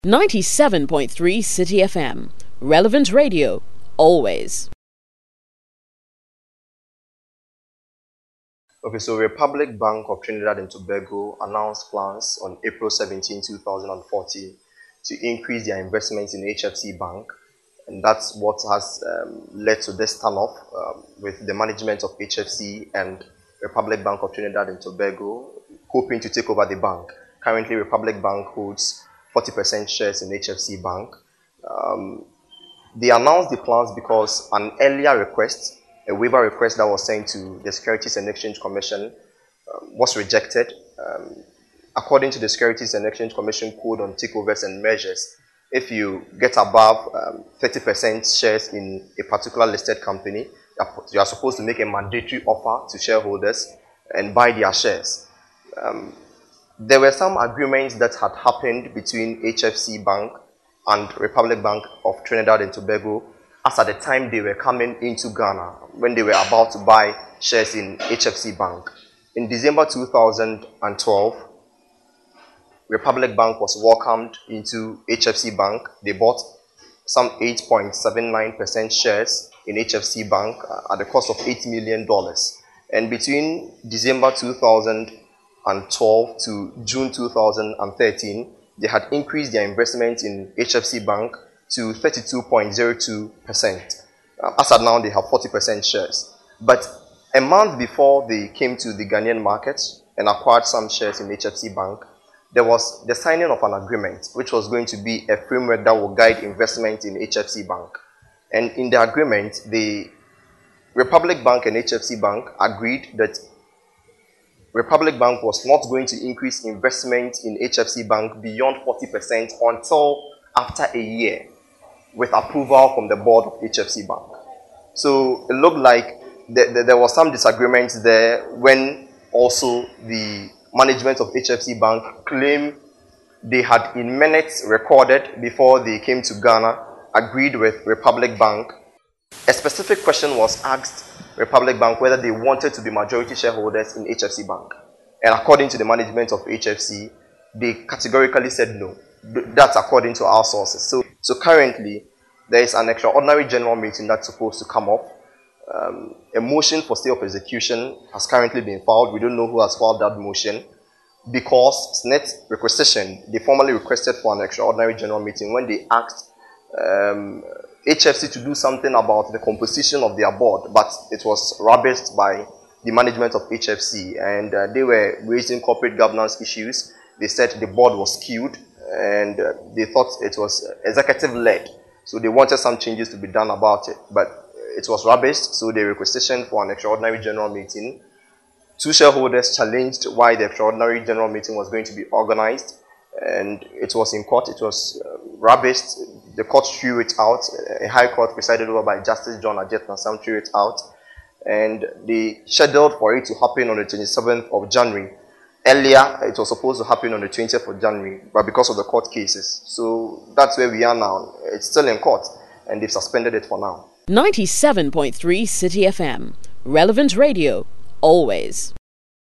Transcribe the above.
97.3 Citi FM. Relevant radio, always. Okay, so Republic Bank of Trinidad and Tobago announced plans on April 17, 2014 to increase their investments in HFC Bank, and that's what has led to this standoff with the management of HFC and Republic Bank of Trinidad and Tobago hoping to take over the bank. Currently, Republic Bank holds 40% shares in HFC Bank. They announced the plans because an earlier request, a waiver request that was sent to the Securities and Exchange Commission, was rejected. According to the Securities and Exchange Commission Code on Takeovers and Measures, if you get above 30% shares in a particular listed company, you are supposed to make a mandatory offer to shareholders and buy their shares. There were some agreements that had happened between HFC Bank and Republic Bank of Trinidad and Tobago as at the time they were coming into Ghana, when they were about to buy shares in HFC Bank. In December 2012, Republic Bank was welcomed into HFC Bank. They bought some 8.79% shares in HFC Bank at the cost of $8 million. And between December 2012 to June 2013, they had increased their investment in HFC Bank to 32.02%. As of now, they have 40% shares. But a month before they came to the Ghanaian market and acquired some shares in HFC Bank, there was the signing of an agreement, which was going to be a framework that will guide investment in HFC Bank. And in the agreement, the Republic Bank and HFC Bank agreed that Republic Bank was not going to increase investment in HFC Bank beyond 40% until after a year, with approval from the board of HFC Bank. So it looked like there was some disagreement there when also the management of HFC Bank claimed they had in minutes recorded before they came to Ghana, agreed with Republic Bank. A specific question was asked Republic Bank whether they wanted to be majority shareholders in HFC Bank. And according to the management of HFC, they categorically said no. That's according to our sources. So currently, there is an extraordinary general meeting that's supposed to come up. A motion for stay of execution has currently been filed. We don't know who has filed that motion because SNET requisition, they formally requested for an extraordinary general meeting when they asked HFC to do something about the composition of their board, but it was rubbished by the management of HFC, and they were raising corporate governance issues. They said the board was skewed and they thought it was executive-led, so they wanted some changes to be done about it, but it was rubbished, so they requisitioned for an extraordinary general meeting. Two shareholders challenged why the extraordinary general meeting was going to be organized, and it was in court. It was rubbished. The court threw it out. A high court presided over by Justice John Ajet Nassam threw it out, and they scheduled for it to happen on the 27th of January. Earlier, it was supposed to happen on the 20th of January, but because of the court cases. So that's where we are now. It's still in court, and they've suspended it for now. 97.3 Citi FM. Relevant radio, always.